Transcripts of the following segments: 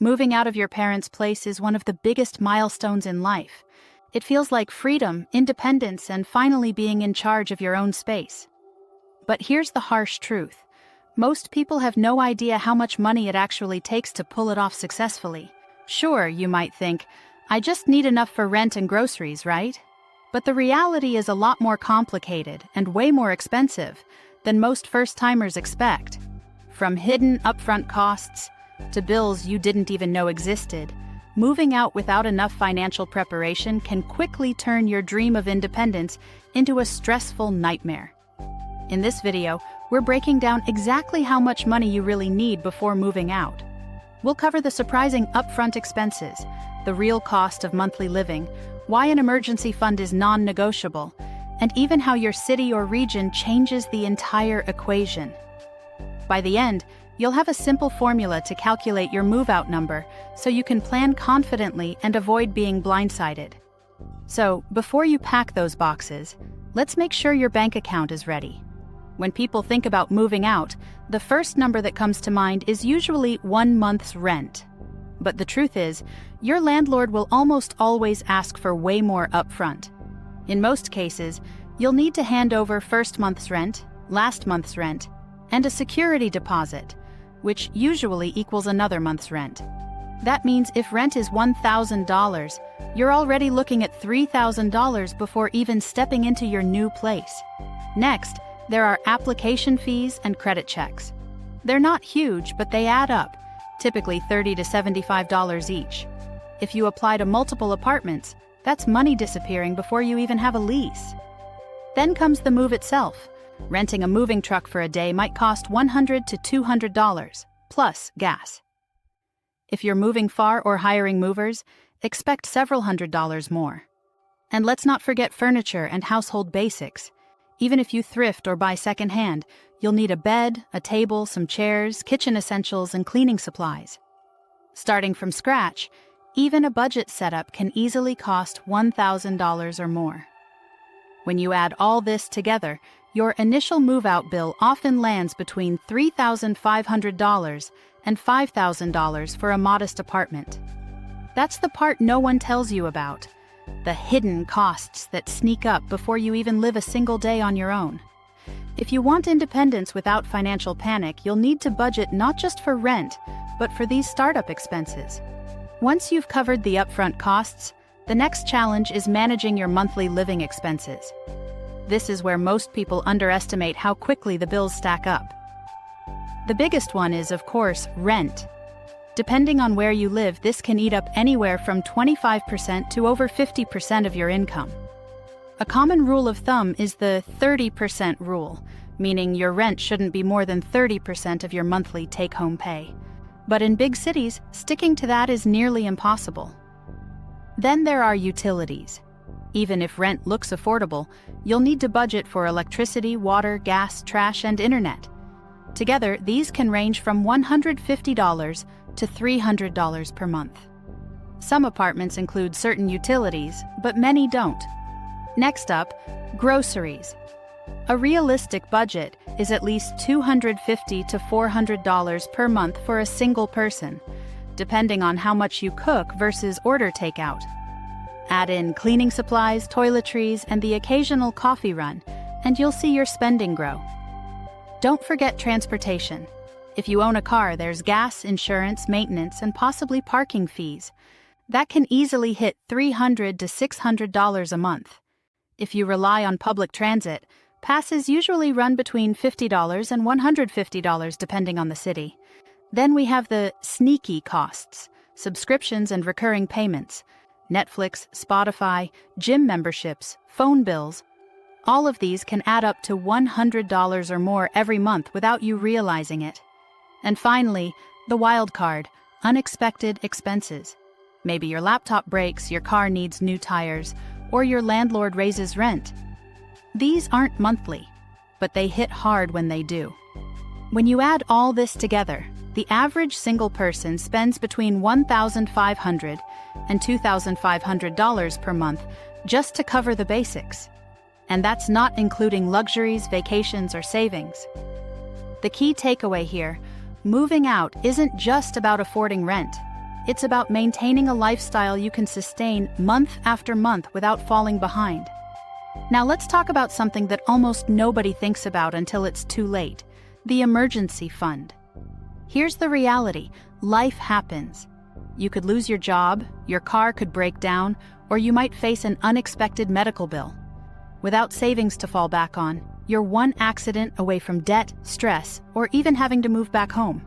Moving out of your parents' place is one of the biggest milestones in life. It feels like freedom, independence, and finally being in charge of your own space. But here's the harsh truth. Most people have no idea how much money it actually takes to pull it off successfully. Sure, you might think, I just need enough for rent and groceries, right? But the reality is a lot more complicated and way more expensive than most first-timers expect. From hidden upfront costs to bills you didn't even know existed, moving out without enough financial preparation can quickly turn your dream of independence into a stressful nightmare. In this video, we're breaking down exactly how much money you really need before moving out. We'll cover the surprising upfront expenses, the real cost of monthly living, why an emergency fund is non-negotiable, and even how your city or region changes the entire equation. By the end, you'll have a simple formula to calculate your move-out number so you can plan confidently and avoid being blindsided. So, before you pack those boxes, let's make sure your bank account is ready. When people think about moving out, the first number that comes to mind is usually 1 month's rent. But the truth is, your landlord will almost always ask for way more upfront. In most cases, you'll need to hand over first month's rent, last month's rent, and a security deposit, which usually equals another month's rent. That means if rent is $1,000, you're already looking at $3,000 before even stepping into your new place. Next, there are application fees and credit checks. They're not huge, but they add up, typically $30 to $75 each. If you apply to multiple apartments, that's money disappearing before you even have a lease. Then comes the move itself. Renting a moving truck for a day might cost $100 to $200, plus gas. If you're moving far or hiring movers, expect several $100s more. And let's not forget furniture and household basics. Even if you thrift or buy secondhand, you'll need a bed, a table, some chairs, kitchen essentials, and cleaning supplies. Starting from scratch, even a budget setup can easily cost $1,000 or more. When you add all this together, your initial move-out bill often lands between $3,500 and $5,000 for a modest apartment. That's the part no one tells you about, the hidden costs that sneak up before you even live a single day on your own. If you want independence without financial panic, you'll need to budget not just for rent, but for these startup expenses. Once you've covered the upfront costs, the next challenge is managing your monthly living expenses. This is where most people underestimate how quickly the bills stack up. The biggest one is, of course, rent. Depending on where you live, this can eat up anywhere from 25% to over 50% of your income. A common rule of thumb is the 30% rule, meaning your rent shouldn't be more than 30% of your monthly take-home pay. But in big cities, sticking to that is nearly impossible. Then there are utilities. Even if rent looks affordable, you'll need to budget for electricity, water, gas, trash, and internet. Together, these can range from $150 to $300 per month. Some apartments include certain utilities, but many don't. Next up, groceries. A realistic budget is at least $250 to $400 per month for a single person, depending on how much you cook versus order takeout. Add in cleaning supplies, toiletries, and the occasional coffee run, and you'll see your spending grow. Don't forget transportation. If you own a car, there's gas, insurance, maintenance, and possibly parking fees. That can easily hit $300 to $600 a month. If you rely on public transit, passes usually run between $50 and $150 depending on the city. Then we have the sneaky costs, subscriptions and recurring payments, Netflix, Spotify, gym memberships, phone bills. All of these can add up to $100 or more every month without you realizing it. And finally, the wild card, unexpected expenses. Maybe your laptop breaks, your car needs new tires, or your landlord raises rent. These aren't monthly, but they hit hard when they do. When you add all this together, the average single person spends between $1,500 and $2,500 per month just to cover the basics. And that's not including luxuries, vacations, or savings. The key takeaway here, moving out isn't just about affording rent. It's about maintaining a lifestyle you can sustain month after month without falling behind. Now let's talk about something that almost nobody thinks about until it's too late: the emergency fund. Here's the reality: life happens. You could lose your job, your car could break down, or you might face an unexpected medical bill. Without savings to fall back on, you're one accident away from debt, stress, or even having to move back home.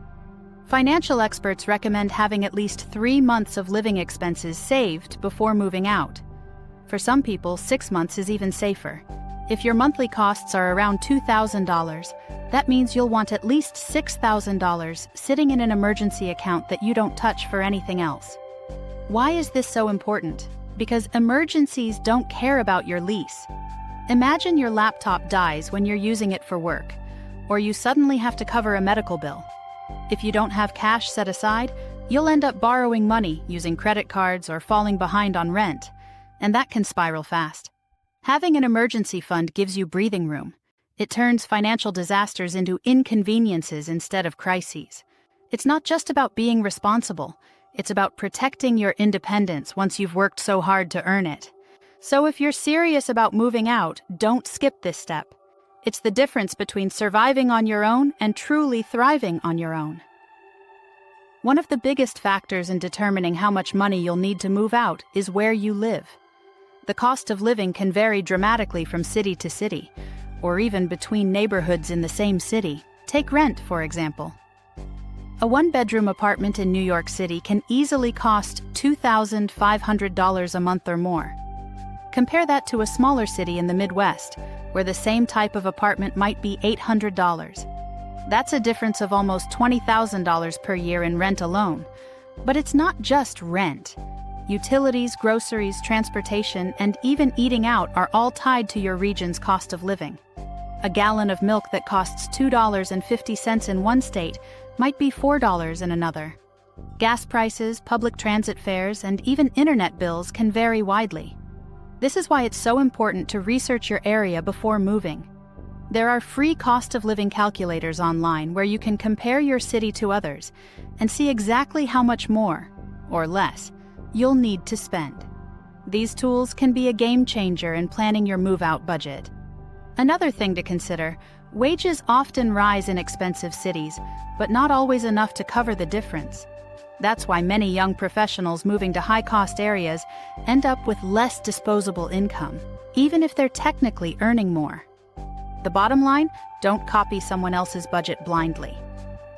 Financial experts recommend having at least 3 months of living expenses saved before moving out. For some people, 6 months is even safer. If your monthly costs are around $2,000, that means you'll want at least $6,000 sitting in an emergency account that you don't touch for anything else. Why is this so important? Because emergencies don't care about your lease. Imagine your laptop dies when you're using it for work, or you suddenly have to cover a medical bill. If you don't have cash set aside, you'll end up borrowing money, using credit cards, or falling behind on rent, and that can spiral fast. Having an emergency fund gives you breathing room. It turns financial disasters into inconveniences instead of crises. It's not just about being responsible, it's about protecting your independence once you've worked so hard to earn it. So if you're serious about moving out, don't skip this step. It's the difference between surviving on your own and truly thriving on your own. One of the biggest factors in determining how much money you'll need to move out is where you live. The cost of living can vary dramatically from city to city, or even between neighborhoods in the same city. Take rent, for example. A one-bedroom apartment in New York City can easily cost $2,500 a month or more. Compare that to a smaller city in the Midwest, where the same type of apartment might be $800. That's a difference of almost $20,000 per year in rent alone. But it's not just rent. Utilities, groceries, transportation, and even eating out are all tied to your region's cost of living. A gallon of milk that costs $2.50 in one state might be $4 in another. Gas prices, public transit fares, and even internet bills can vary widely. This is why it's so important to research your area before moving. There are free cost of living calculators online where you can compare your city to others and see exactly how much more, or less, you'll need to spend. These tools can be a game changer in planning your move-out budget. Another thing to consider: wages often rise in expensive cities, but not always enough to cover the difference. That's why many young professionals moving to high-cost areas end up with less disposable income, even if they're technically earning more. The bottom line: don't copy someone else's budget blindly.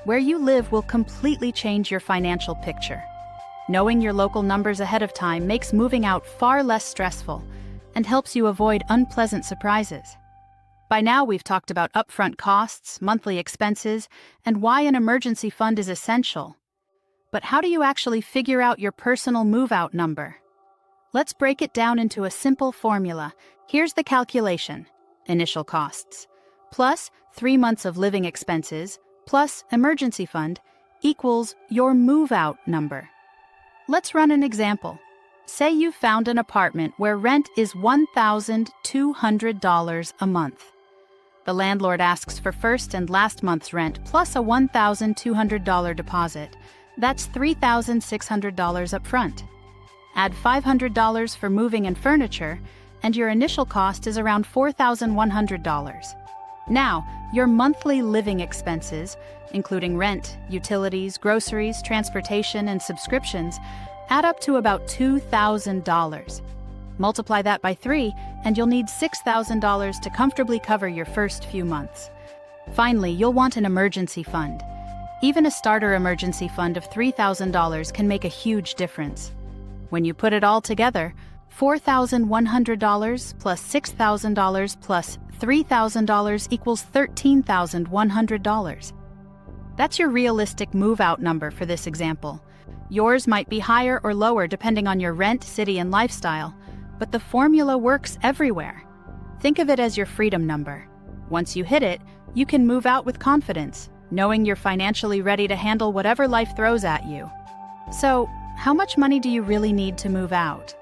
Where you live will completely change your financial picture. Knowing your local numbers ahead of time makes moving out far less stressful and helps you avoid unpleasant surprises. By now, we've talked about upfront costs, monthly expenses, and why an emergency fund is essential. But how do you actually figure out your personal move-out number? Let's break it down into a simple formula. Here's the calculation: initial costs plus 3 months of living expenses plus emergency fund equals your move-out number. Let's run an example. Say you found an apartment where rent is $1,200 a month. The landlord asks for first and last month's rent plus a $1,200 deposit. That's $3,600 up front. Add $500 for moving and furniture, and your initial cost is around $4,100. Now, your monthly living expenses, including rent, utilities, groceries, transportation, and subscriptions, add up to about $2,000. Multiply that by 3, and you'll need $6,000 to comfortably cover your first few months. Finally, you'll want an emergency fund. Even a starter emergency fund of $3,000 can make a huge difference. When you put it all together, $4,100 plus $6,000 plus $3,000 equals $13,100. That's your realistic move-out number for this example. Yours might be higher or lower depending on your rent, city, and lifestyle, but the formula works everywhere. Think of it as your freedom number. Once you hit it, you can move out with confidence, knowing you're financially ready to handle whatever life throws at you. So, how much money do you really need to move out?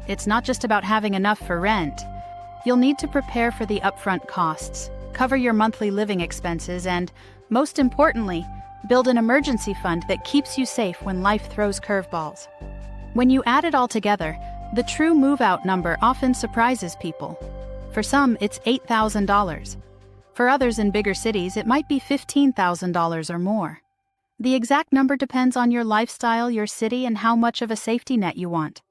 It's not just about having enough for rent. You'll need to prepare for the upfront costs, cover your monthly living expenses, and, most importantly, Build an emergency fund that keeps you safe when life throws curveballs. When you add it all together, the true move-out number often surprises people. For some, it's $8,000. For others in bigger cities, it might be $15,000 or more. The exact number depends on your lifestyle, your city, and how much of a safety net you want.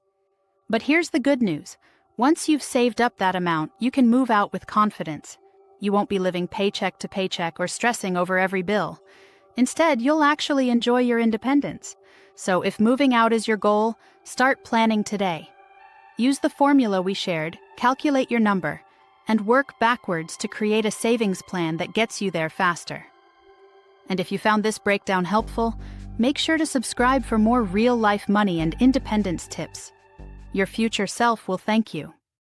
But here's the good news. Once you've saved up that amount, you can move out with confidence. You won't be living paycheck to paycheck or stressing over every bill. Instead, you'll actually enjoy your independence. So if moving out is your goal, start planning today. Use the formula we shared, calculate your number, and work backwards to create a savings plan that gets you there faster. And if you found this breakdown helpful, make sure to subscribe for more real-life money and independence tips. Your future self will thank you.